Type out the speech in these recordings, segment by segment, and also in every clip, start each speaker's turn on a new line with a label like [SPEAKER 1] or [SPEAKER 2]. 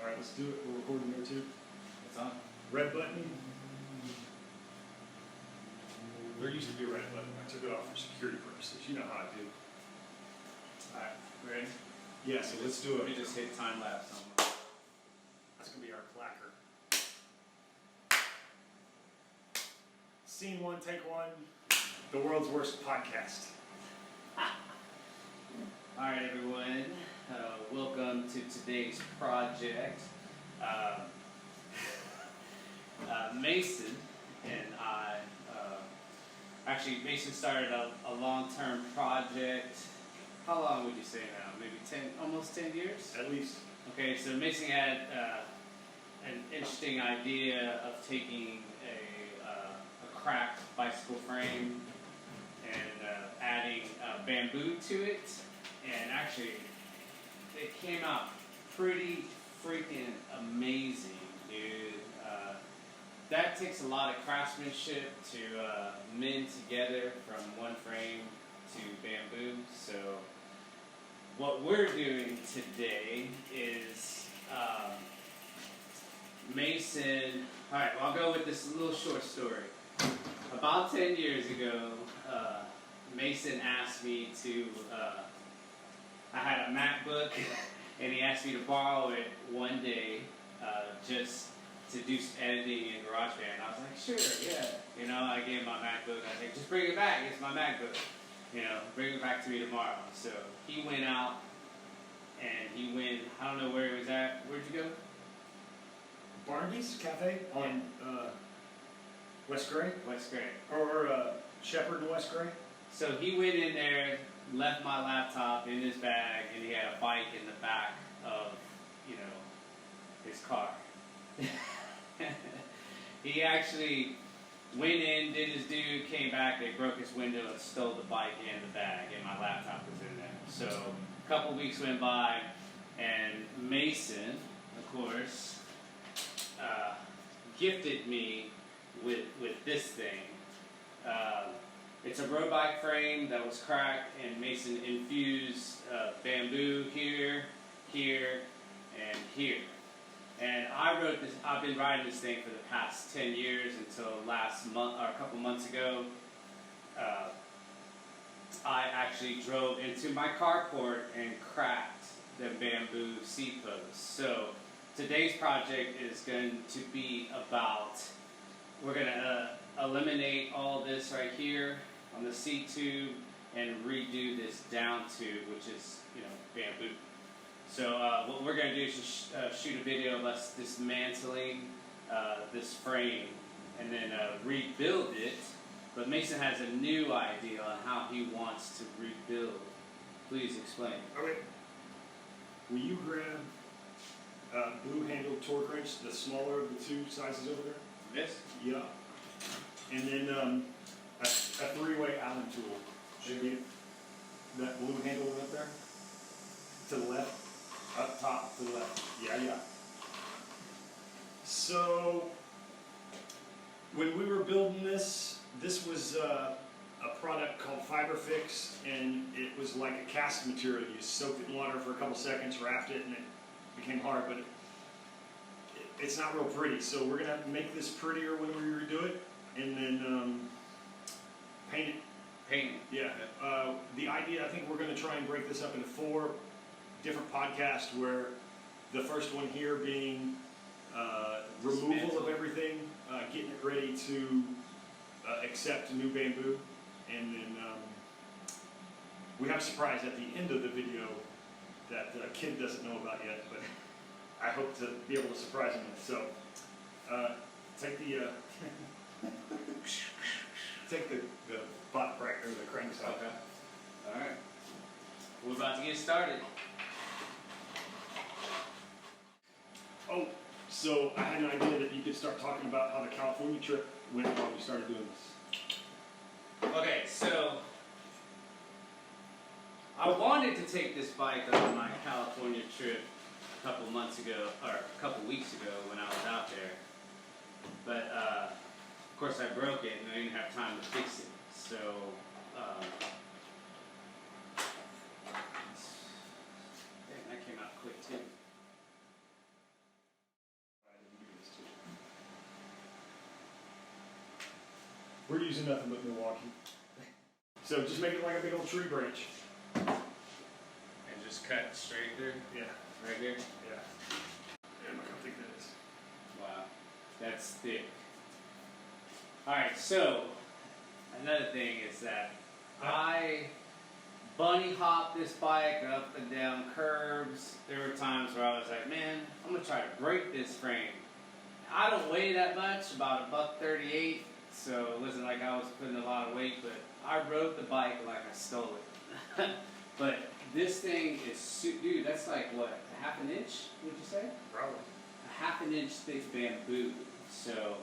[SPEAKER 1] Alright, let's do it. We're recording there too.
[SPEAKER 2] It's on.
[SPEAKER 1] Red button. There used to be a red button. I took it off for security purposes. You know how I do.
[SPEAKER 2] Alright, ready?
[SPEAKER 1] Yeah, so let's do
[SPEAKER 2] Let me
[SPEAKER 1] it.
[SPEAKER 2] just hit time lapse on.
[SPEAKER 1] That's going to be our clacker. Scene one, take one. The world's worst podcast.
[SPEAKER 2] Alright, everyone. Welcome to today's project. Mason and I, actually Mason started a long-term project. How long would you say now? Maybe almost 10 years?
[SPEAKER 1] At least.
[SPEAKER 2] Okay, so Mason had an interesting idea of taking a cracked bicycle frame and adding bamboo to it, and actually it came out pretty freaking amazing, dude. That takes a lot of craftsmanship to mend together from one frame to bamboo. So what we're doing today is Mason. All right, well, I'll go with this little short story. About 10 years ago, Mason asked me to. I had a MacBook, and he asked me to borrow it one day, just to do some editing in GarageBand. I was like, sure, yeah. You know, I gave him my MacBook. I said, just bring it back. It's my MacBook. You know, bring it back to me tomorrow. So he went out, and he went. I don't know where he was at. Where'd you go?
[SPEAKER 1] Barnaby's Cafe on West Gray?
[SPEAKER 2] West Gray.
[SPEAKER 1] Or Shepherd and West Gray?
[SPEAKER 2] So he went in there, left my laptop in his bag, and he had a bike in the back of, you know, his car. He actually went in, did his due, came back, they broke his window and stole the bike and the bag, and my laptop was in there. So a couple weeks went by, and Mason, of course, gifted me with this thing. It's a road bike frame that was cracked, and Mason infused bamboo here, here, and here. And I wrote this. I've been riding this thing for the past 10 years until last month, or a couple months ago. I actually drove into my carport and cracked the bamboo seat posts. So today's project is going to be about. We're going to eliminate all this right here on the seat tube and redo this down tube, which is, you know, bamboo. So what we're going to do is just shoot a video of us dismantling this frame and then rebuild it. But Mason has a new idea on how he wants to rebuild. Please explain.
[SPEAKER 1] Okay. Will you grab blue-handled torque wrench, the smaller of the two sizes over there?
[SPEAKER 2] This?
[SPEAKER 1] Yeah. And then a three-way Allen tool. Should be that blue handle one up there? To the left? Up top to the left. Yeah. So, when we were building this was a product called FiberFix, and it was like a cast material. You soaked it in water for a couple seconds, wrapped it, and it became hard, but it's not real pretty. So we're going to make this prettier when we redo it, and then paint it.
[SPEAKER 2] Paint.
[SPEAKER 1] Yeah. The idea, I think we're going to try and break this up into 4 different podcasts, where the first one here being removal of everything, getting it ready to accept new bamboo, and then we have a surprise at the end of the video that Kidd doesn't know about yet, but I hope to be able to surprise him with. So take the take the butt crank or the cranks out.
[SPEAKER 2] Okay. All right. We're about to get started.
[SPEAKER 1] Oh, so I had an idea that you could start talking about how the California trip went while we started doing this.
[SPEAKER 2] Okay, so I wanted to take this bike on my California trip a couple months ago, or a couple weeks ago when I was out there. But of course I broke it and I didn't have time to fix it. So dang, that came out quick too.
[SPEAKER 1] We're using nothing but Milwaukee. So just make it like a big old tree branch.
[SPEAKER 2] And just cut straight through?
[SPEAKER 1] Yeah.
[SPEAKER 2] Right here?
[SPEAKER 1] Yeah. Yeah, look how thick that is.
[SPEAKER 2] Wow. That's thick. Alright, so another thing is that I bunny hopped this bike up and down curbs. There were times where I was like, man, I'm going to try to break this frame. I don't weigh that much, about $138, so it wasn't like I was putting a lot of weight, but I rode the bike like I stole it. But this thing is, dude, that's like what, a half an inch, would you say?
[SPEAKER 1] Probably.
[SPEAKER 2] A half an inch thick bamboo. So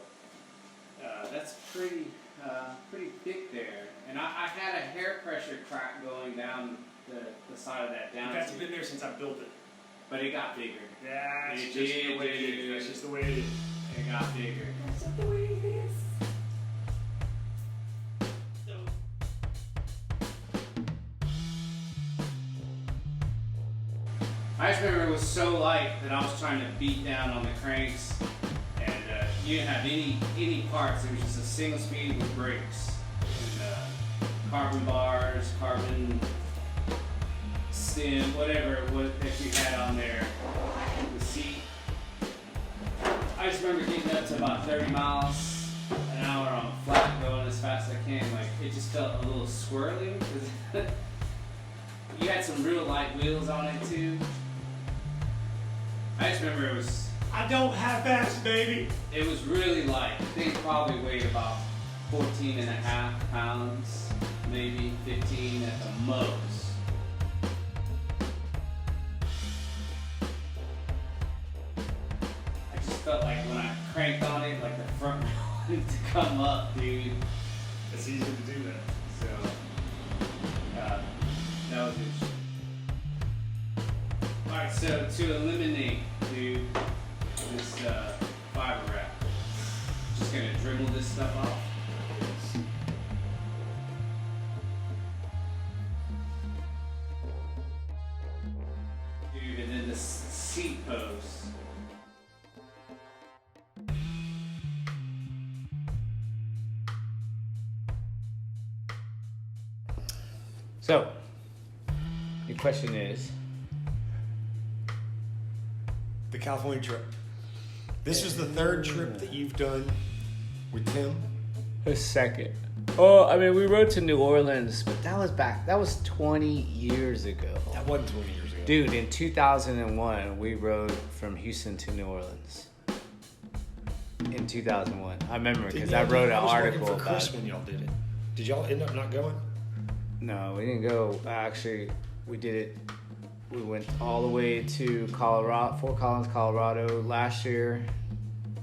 [SPEAKER 2] that's pretty thick there. And I had a hair pressure crack going down the side of that down.
[SPEAKER 1] That's been there since I built it.
[SPEAKER 2] But it got bigger.
[SPEAKER 1] Yeah,
[SPEAKER 2] It
[SPEAKER 1] it's just
[SPEAKER 2] did,
[SPEAKER 1] the way it is.
[SPEAKER 2] dude.
[SPEAKER 1] That's just the way it is.
[SPEAKER 2] It got bigger.
[SPEAKER 3] That's just the way it is.
[SPEAKER 2] I just remember it was so light that I was trying to beat down on the cranks, and you didn't have any parts. It was just a single speed with brakes, and carbon bars, carbon stem, whatever it was that you had on there. The seat. I just remember getting up to about 30 miles an hour on flat, going as fast as I can. Like it just felt a little squirrely. 'Cause you had some real light wheels on it too. I just remember
[SPEAKER 1] I don't have fast, baby.
[SPEAKER 2] it was really light. I think it probably weighed about 14 and a half pounds, maybe 15 at the most. I just felt like when I cranked on it, like the front wanted to come up, dude.
[SPEAKER 1] It's easy to do that.
[SPEAKER 2] So, that was interesting. Alright, so to eliminate, dude, this fiber wrap, just gonna dribble this stuff off. Dude, and then the seat post. So, the question is,
[SPEAKER 4] The California trip. This is the third trip that you've done with Tim.
[SPEAKER 3] A second. Oh, I mean, we rode to New Orleans, but that was 20 years ago.
[SPEAKER 4] That wasn't 20 years ago.
[SPEAKER 3] Dude, in 2001, we rode from Houston to New Orleans. In 2001. I remember because I wrote an article
[SPEAKER 4] for
[SPEAKER 3] about
[SPEAKER 4] Chris
[SPEAKER 3] it.
[SPEAKER 4] when y'all did it. Did y'all end up not going?
[SPEAKER 3] No, we didn't go. Actually, we did it. We went all the way to Colorado, Fort Collins, Colorado last year.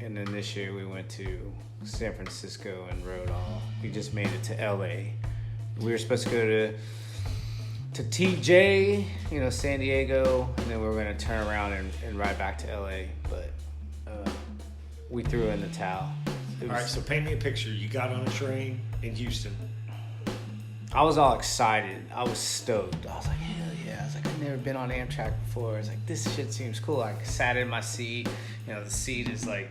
[SPEAKER 3] And then this year we went to San Francisco and rode all. We just made it to LA. We were supposed to go to TJ, San Diego, and then we were going to turn around and ride back to LA. But we threw in the towel.
[SPEAKER 4] All right, so paint me a picture. You got on a train in Houston.
[SPEAKER 3] I was all excited. I was stoked. I was like, hell yeah. I was like, I've never been on Amtrak before. I was like, this shit seems cool. I sat in my seat. The seat is like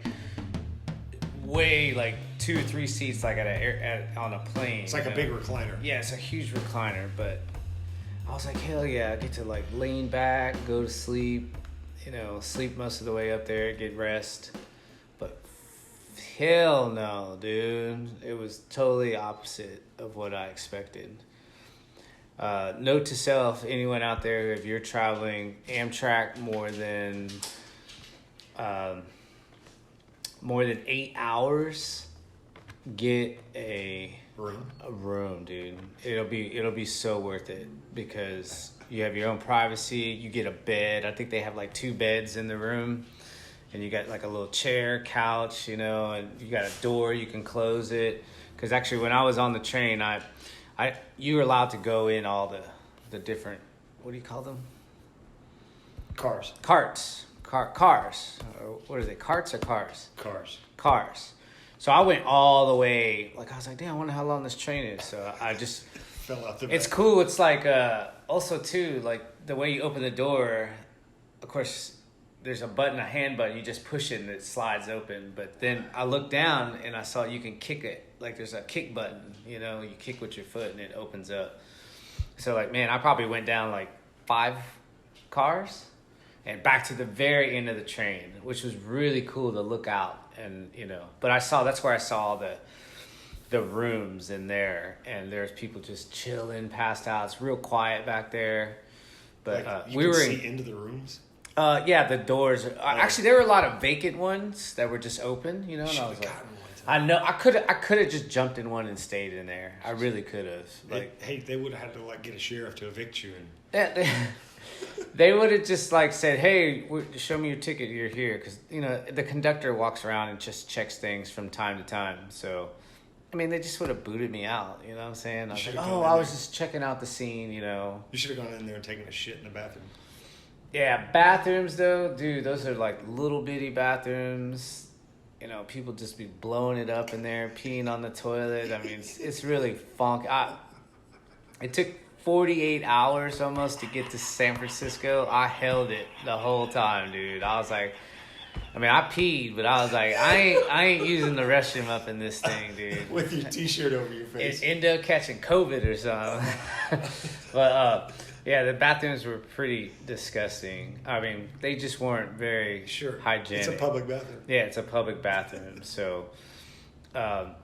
[SPEAKER 3] way like 2 or 3 seats like on a plane.
[SPEAKER 4] It's like a big recliner.
[SPEAKER 3] Yeah, it's a huge recliner. But I was like, hell yeah. I get to like lean back, go to sleep, sleep most of the way up there, get rest. But hell no, dude. It was totally opposite of what I expected. Note to self, anyone out there, if you're traveling Amtrak more than 8 hours, get a room, dude. It'll be so worth it because you have your own privacy. You get a bed. I think they have like 2 beds in the room. And you got like a little chair, couch, and you got a door, you can close it. Because actually when I was on the train, you were allowed to go in all the different, what do you call them?
[SPEAKER 4] Cars.
[SPEAKER 3] Cars. Or what are they, carts or cars?
[SPEAKER 4] Cars.
[SPEAKER 3] So I went all the way, like I was like, damn, I wonder how long this train is. So I just,
[SPEAKER 4] Fell out the
[SPEAKER 3] it's
[SPEAKER 4] back.
[SPEAKER 3] cool. It's like, also too, like the way you open the door, of course, there's a hand button, you just push it and it slides open. But then I looked down and I saw you can kick it like there's a kick button, you know, you kick with your foot and it opens up. So like, man, I probably went down like 5 cars and back to the very end of the train, which was really cool to look out and, you know, but that's where I saw the rooms in there, and there's people just chilling, passed out. It's real quiet back there. But
[SPEAKER 4] Like,
[SPEAKER 3] we were
[SPEAKER 4] see into the rooms.
[SPEAKER 3] Yeah, the doors. Actually, there were a lot of vacant ones that were just open. You know, and I was like, I know I could have just jumped in one and stayed in there. I really could have. Like,
[SPEAKER 4] hey, they would have had to like get a sheriff to evict you. And
[SPEAKER 3] they would have just like said, "Hey, show me your ticket. You're here," because you know the conductor walks around and just checks things from time to time. So. I mean, they just would have booted me out, you know what I'm saying? I was like, I was just checking out the scene, you know.
[SPEAKER 4] You should have gone in there and taken a shit in the bathroom.
[SPEAKER 3] Yeah, bathrooms, though, dude, those are like little bitty bathrooms. You know, people just be blowing it up in there, peeing on the toilet. I mean, it's really funky. It took 48 hours almost to get to San Francisco. I held it the whole time, dude. I was like... I mean, I peed, but I was like, I ain't using the restroom up in this thing, dude.
[SPEAKER 4] With your T-shirt over your face.
[SPEAKER 3] It ended up catching COVID or something. But, yeah, the bathrooms were pretty disgusting. I mean, they just weren't very hygienic.
[SPEAKER 4] It's a public bathroom.
[SPEAKER 3] Yeah, it's a public bathroom. So, man.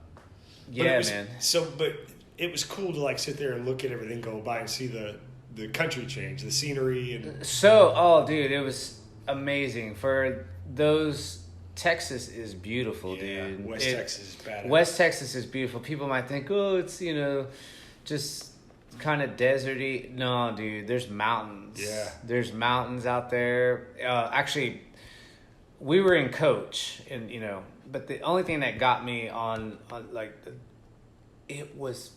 [SPEAKER 4] But it was cool to, like, sit there and look at everything go by and see the country change, the scenery.
[SPEAKER 3] Dude, it was amazing. For those, Texas is beautiful, dude.
[SPEAKER 4] Texas is bad.
[SPEAKER 3] West Texas is beautiful. People might think, oh, it's, you know, just kind of deserty. No, dude, there's mountains.
[SPEAKER 4] Yeah.
[SPEAKER 3] There's mountains out there. Actually, we were in coach, and, you know, but the only thing that got me on it was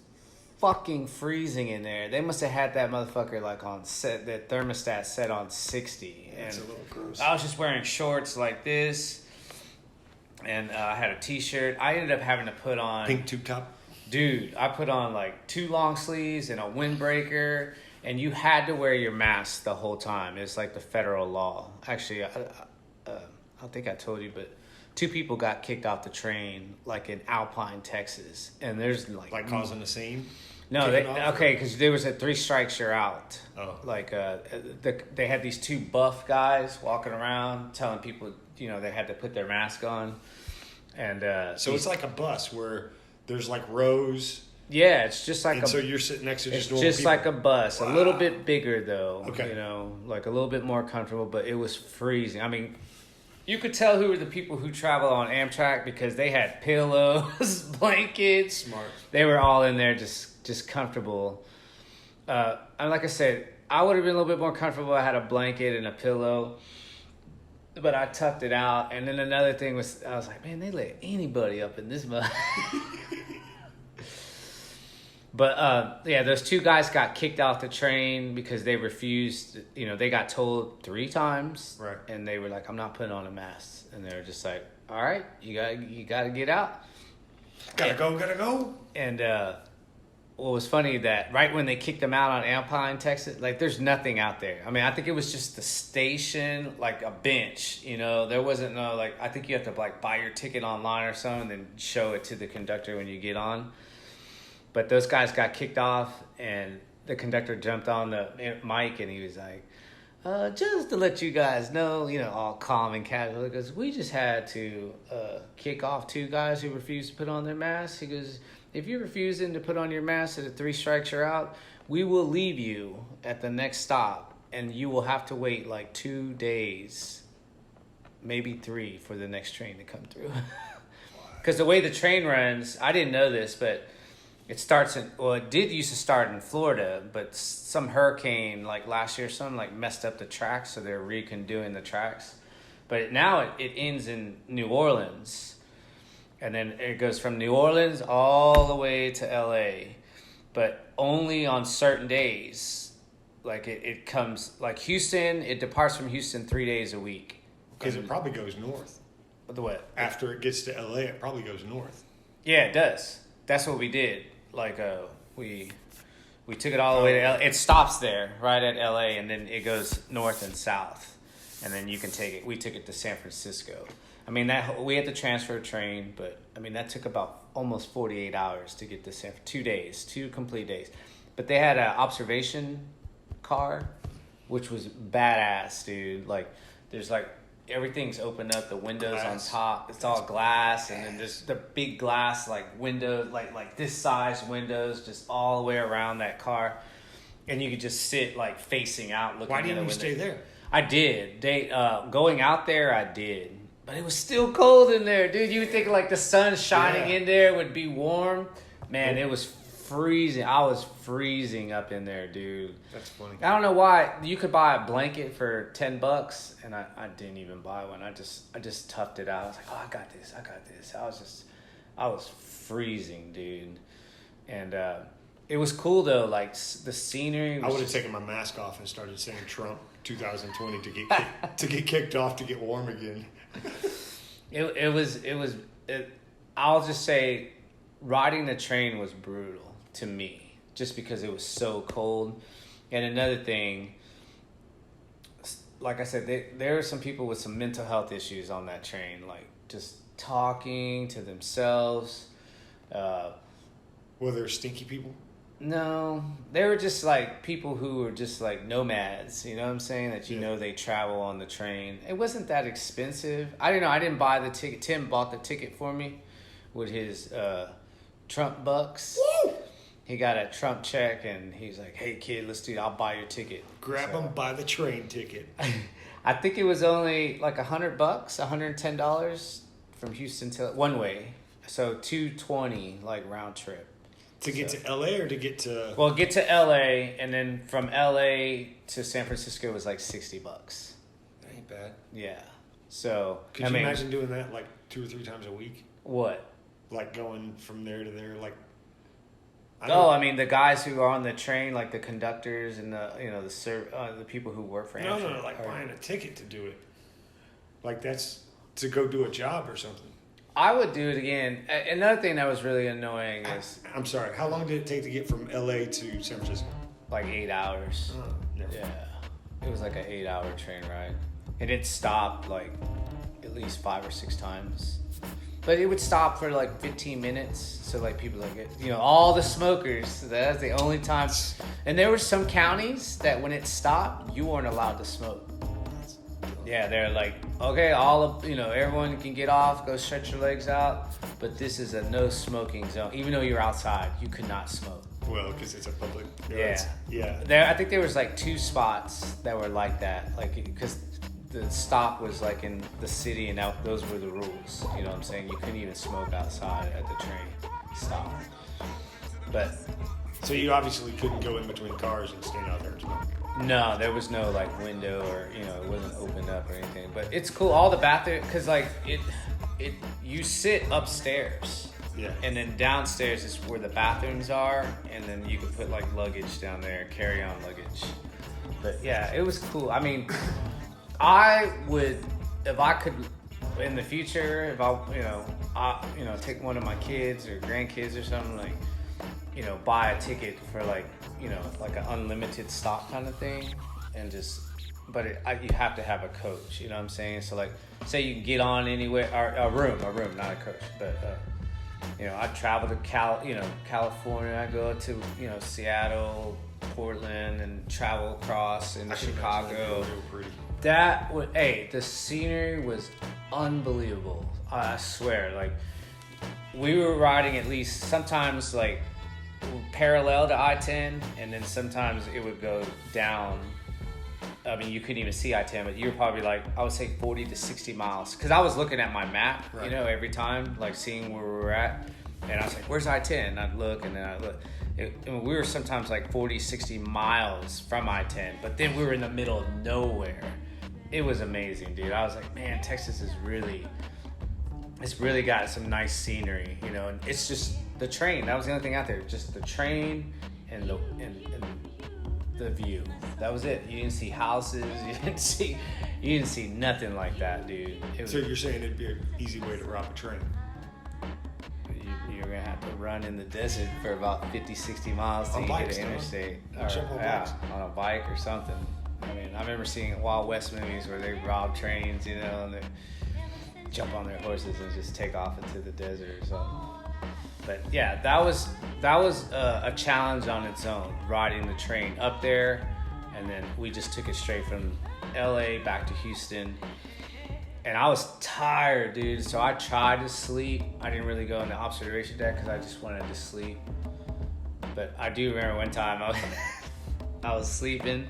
[SPEAKER 3] fucking freezing in there. They must have had that motherfucker like on set, that thermostat set on 60.
[SPEAKER 4] That's a little gross.
[SPEAKER 3] I was just wearing shorts like this, and I had a t-shirt. I ended up having to put on...
[SPEAKER 4] Pink tube top?
[SPEAKER 3] Dude, I put on like 2 long sleeves and a windbreaker, and you had to wear your mask the whole time. It's like the federal law. Actually, I don't think I told you, but 2 people got kicked off the train, like in Alpine, Texas, and there's like
[SPEAKER 4] causing a scene.
[SPEAKER 3] No, because there was a 3 strikes you're out.
[SPEAKER 4] Oh,
[SPEAKER 3] like they had these 2 buff guys walking around telling people, you know, they had to put their mask on, and
[SPEAKER 4] so it's like a bus where there's like rows.
[SPEAKER 3] Yeah, it's just like
[SPEAKER 4] so you're sitting next to
[SPEAKER 3] just
[SPEAKER 4] normal people.
[SPEAKER 3] Like a bus,
[SPEAKER 4] wow.
[SPEAKER 3] A little bit bigger though.
[SPEAKER 4] Okay,
[SPEAKER 3] you know, like a little bit more comfortable, but it was freezing. I mean, you could tell who were the people who travel on Amtrak because they had pillows, blankets.
[SPEAKER 4] Smart.
[SPEAKER 3] They were all in there just comfortable. And like I said, I would have been a little bit more comfortable. I had a blanket and a pillow, but I tucked it out. And then another thing was, I was like, man, they let anybody up in this mud. But, yeah, those 2 guys got kicked off the train because they refused. You know, they got told 3 times.
[SPEAKER 4] Right.
[SPEAKER 3] And they were like, I'm not putting on a mask. And they were just like, all right, you gotta get out.
[SPEAKER 4] Gotta go.
[SPEAKER 3] And what was funny that right when they kicked them out on Alpine, Texas, like there's nothing out there. I mean, I think it was just the station, like a bench, you know. There wasn't no, like, I think you have to like buy your ticket online or something and then show it to the conductor when you get on. But those guys got kicked off, and the conductor jumped on the mic, and he was like, just to let you guys know, you know, all calm and casual, because we just had to kick off 2 guys who refused to put on their masks. He goes, if you're refusing to put on your mask at the 3 strikes you're out, we will leave you at the next stop, and you will have to wait like 2 days, maybe 3, for the next train to come through. Because the way the train runs, I didn't know this, but... it did used to start in Florida, but some hurricane like last year or something like messed up the tracks, so they're recondoing the tracks. But now it ends in New Orleans, and then it goes from New Orleans all the way to LA, but only on certain days. Like it comes like Houston, it departs from Houston 3 days a week.
[SPEAKER 4] Because it probably goes north.
[SPEAKER 3] The what?
[SPEAKER 4] After it gets to LA, it probably goes north.
[SPEAKER 3] Yeah, it does. That's what we did. Like we took it all the way to LA. It stops there, right at LA, and then it goes north and south, and then you can take it. We took it to San Francisco. I mean, we had to transfer a train, but I mean, that took about almost 48 hours to get to San Fran. 2 days, 2 complete days. But they had an observation car, which was badass, dude. Like, there's like, everything's open up, the windows
[SPEAKER 4] Glass.
[SPEAKER 3] on top, it's all glass, and then there's the big glass, like, window, like this size windows, just all the way around that car. And you could just sit, like, facing out, looking
[SPEAKER 4] Why
[SPEAKER 3] at the
[SPEAKER 4] didn't you
[SPEAKER 3] window.
[SPEAKER 4] stay there?
[SPEAKER 3] I did. Going out there, I did. But it was still cold in there, dude. You would think like the sun shining in there would be warm. Man, it was freezing. I was freezing up in there, dude.
[SPEAKER 4] That's funny.
[SPEAKER 3] I don't know why. You could buy a blanket for $10, and I didn't even buy one. I just toughed it out. I was like, oh, I got this. I was freezing, dude. And it was cool though. Like the scenery.
[SPEAKER 4] I would have taken my mask off and started saying Trump 2020 to get kicked off to get warm again.
[SPEAKER 3] I'll just say riding the train was brutal to me just because it was so cold. And another thing, like I said, there are some people with some mental health issues on that train, like just talking to themselves.
[SPEAKER 4] Were there stinky people?
[SPEAKER 3] No, they were just like people who were just like nomads, you know what I'm saying? That you know they travel on the train. It wasn't that expensive. I don't know, I didn't buy the ticket. Tim bought the ticket for me with his Trump bucks.
[SPEAKER 4] Woo!
[SPEAKER 3] He got a Trump check and he's like, hey kid, let's do it. I'll buy your ticket.
[SPEAKER 4] Grab them by the train ticket.
[SPEAKER 3] I think it was only like $100, $110 from Houston to one way. So $220 like round trip.
[SPEAKER 4] To get to LA or to get to...
[SPEAKER 3] Well, get to LA, and then from LA to San Francisco was like $60.
[SPEAKER 4] That ain't bad.
[SPEAKER 3] Yeah. So,
[SPEAKER 4] Could you imagine doing that like 2 or 3 times a week?
[SPEAKER 3] What?
[SPEAKER 4] Like going from there to there, like...
[SPEAKER 3] I mean, the guys who are on the train, like the conductors and the people who work for Amtrak.
[SPEAKER 4] No, like buying a ticket to do it. Like that's to go do a job or something.
[SPEAKER 3] I would do it again. Another thing that was really annoying is...
[SPEAKER 4] I'm sorry, how long did it take to get from LA to San Francisco?
[SPEAKER 3] Like 8 hours.
[SPEAKER 4] Oh, never.
[SPEAKER 3] Yeah. It was like an 8-hour train ride. And it stopped like at least 5 or 6 times. But it would stop for like 15 minutes. So like people like, all the smokers, that's the only time. And there were some counties that when it stopped, you weren't allowed to smoke. Yeah, they're like, okay, everyone can get off, go stretch your legs out, but this is a no smoking zone. Even though you're outside, you could not smoke.
[SPEAKER 4] Well, because it's a public.
[SPEAKER 3] Yeah. I think there was like 2 spots that were like that, like because the stop was like in the city, and those were the rules. You know what I'm saying? You couldn't even smoke outside at the train stop. But
[SPEAKER 4] so you obviously couldn't go in between cars and stand out there and smoke.
[SPEAKER 3] no, there was no like window or it wasn't opened up or anything. But it's cool. All the bathroom, because like you sit upstairs.
[SPEAKER 4] Yeah.
[SPEAKER 3] And then downstairs is where the bathrooms are, and then you can put like luggage down there, carry on luggage. But yeah, it was cool. I mean, I would, if I could, in the future, if I take one of my kids or grandkids or something, like, buy a ticket for like an unlimited stop kind of thing, and just, but you have to have a coach. You know what I'm saying? So like, say you can get on anywhere, or a room, not a coach, but. I travel to California. I go to Seattle, Portland, and travel across into Chicago. The scenery was unbelievable. I swear, like we were riding at least sometimes like parallel to I-10, and then sometimes it would go down. I mean, you couldn't even see I-10, but you were probably like, I would say 40 to 60 miles. Because I was looking at my map, right. Every time, like seeing where we were at. And I was like, where's I-10? And I'd look, and then I'd look. We were sometimes like 40, 60 miles from I-10, but then we were in the middle of nowhere. It was amazing, dude. I was like, man, Texas is it's really got some nice scenery, and it's just the train. That was the only thing out there, just the train and the view. That was it. You didn't see houses. You didn't see nothing like that, dude.
[SPEAKER 4] So you're saying it'd be an easy way to rob a train?
[SPEAKER 3] You're gonna have to run in the desert for about 50, 60 miles to get to interstate, on a bike or something. I mean, I remember seeing Wild West movies where they rob trains, and jump on their horses and just take off into the desert or something. But yeah, that was a challenge on its own, riding the train up there, and then we just took it straight from LA back to Houston. And I was tired, dude, so I tried to sleep. I didn't really go in the observation deck because I just wanted to sleep. But I do remember one time I was sleeping,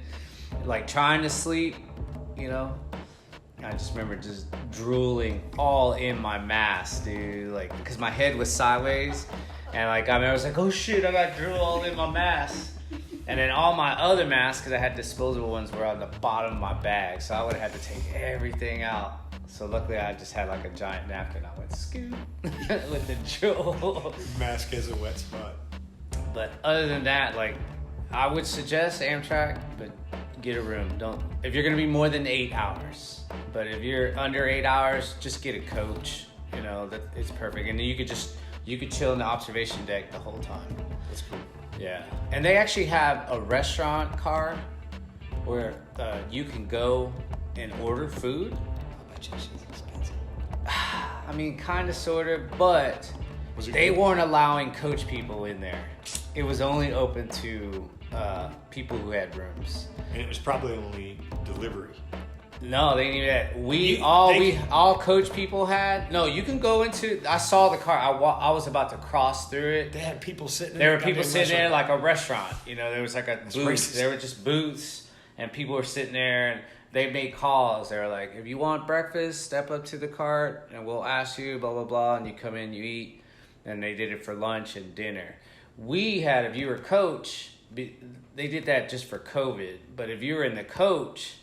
[SPEAKER 3] like trying to sleep, you know. I just remember just drooling all in my mask, dude, like, because my head was sideways, and like I was like, oh shit, I got drool all in my mask. And then all my other masks, because I had disposable ones, were on the bottom of my bag, so I would have had to take everything out. So luckily I just had like a giant napkin. I went scoop with the drool.
[SPEAKER 4] Mask has a wet spot.
[SPEAKER 3] But other than that, like, I would suggest Amtrak, but get a room. Don't, if you're gonna be more than 8 hours. But if you're under 8 hours, just get a coach. You know, that it's perfect. And then you could chill in the observation deck the whole time.
[SPEAKER 4] That's cool.
[SPEAKER 3] Yeah. And they actually have a restaurant car where you can go and order food.
[SPEAKER 4] I bet you shit's expensive.
[SPEAKER 3] I mean, kind of, sort of, but they weren't allowing coach people in there. It was only open to people who had rooms.
[SPEAKER 4] And it was probably only delivery.
[SPEAKER 3] No, they didn't even that. All coach people had. No, you can go into. I saw the car. I was about to cross through it.
[SPEAKER 4] They had people sitting.
[SPEAKER 3] There were people sitting there like a restaurant. You know, there was like a booth.
[SPEAKER 4] Racist.
[SPEAKER 3] There were just booths, and people were sitting there, and they made calls. They were like, "If you want breakfast, step up to the cart, and we'll ask you." Blah blah blah, and you come in, you eat. And they did it for lunch and dinner. We had, if you were coach, they did that just for COVID. But if you were in the coach,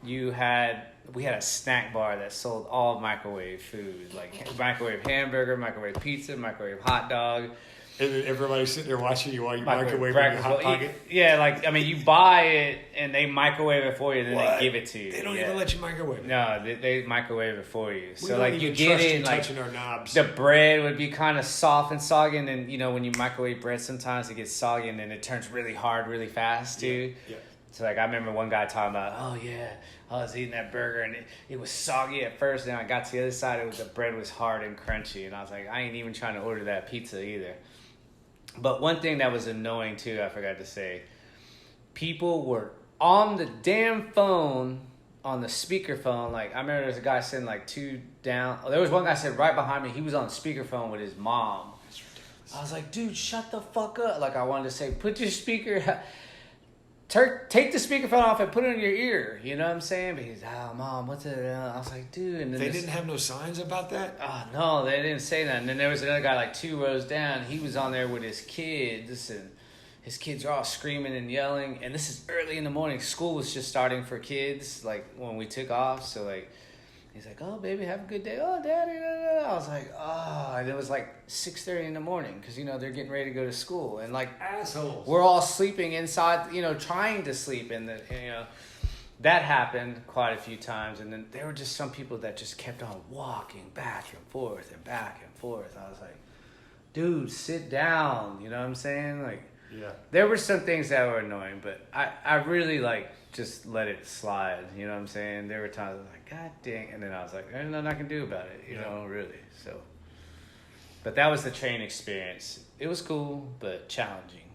[SPEAKER 3] we had a snack bar that sold all microwave food, like microwave hamburger, microwave pizza, microwave hot dog.
[SPEAKER 4] And then everybody's sitting there watching you while you microwave your Hot Pocket.
[SPEAKER 3] Yeah, like, I mean, you buy it and they microwave it for you, and then they give it to you.
[SPEAKER 4] They don't even let you microwave it.
[SPEAKER 3] No, they microwave it for you.
[SPEAKER 4] We
[SPEAKER 3] So
[SPEAKER 4] don't
[SPEAKER 3] like
[SPEAKER 4] even
[SPEAKER 3] you get
[SPEAKER 4] trust
[SPEAKER 3] it,
[SPEAKER 4] you
[SPEAKER 3] like
[SPEAKER 4] touching our knobs.
[SPEAKER 3] the bread would be kind of soft and soggy, and then, you know, when you microwave bread, sometimes it gets soggy and then it turns really hard really fast too.
[SPEAKER 4] Yeah.
[SPEAKER 3] So like I remember one guy talking about, oh yeah, I was eating that burger and it was soggy at first, and then I got to the other side, the bread was hard and crunchy, and I was like, I ain't even trying to order that pizza either. But one thing that was annoying too, I forgot to say, people were on the damn phone, on the speakerphone. Like, I remember there was a guy sitting like two down. There was one guy sitting right behind me. He was on speakerphone with his mom. I was like, dude, shut the fuck up. Like, I wanted to say, put your speaker, take the speakerphone off and put it in your ear. You know what I'm saying? But he's, oh, mom, what's it? I was like, dude. And then
[SPEAKER 4] They didn't have no signs about that?
[SPEAKER 3] Oh, no, they didn't say that. And then there was another guy like 2 rows down. He was on there with his kids, and his kids are all screaming and yelling. And this is early in the morning. School was just starting for kids, like, when we took off. So, like, he's like, oh, baby, have a good day. Oh, daddy. I was like, oh. And it was like 6:30 in the morning because, you know, they're getting ready to go to school. And, like,
[SPEAKER 4] assholes.
[SPEAKER 3] We're all sleeping inside, you know, trying to sleep in the, you know. That happened quite a few times, and then there were just some people that just kept on walking back and forth and back and forth. I was like, dude, sit down, you know what I'm saying? Like,
[SPEAKER 4] yeah.
[SPEAKER 3] There were some things that were annoying, but I really, like, just let it slide, you know what I'm saying? There were times I was like, God dang, and then I was like, there's nothing I can do about it, you know, really, so. But that was the train experience. It was cool, but challenging.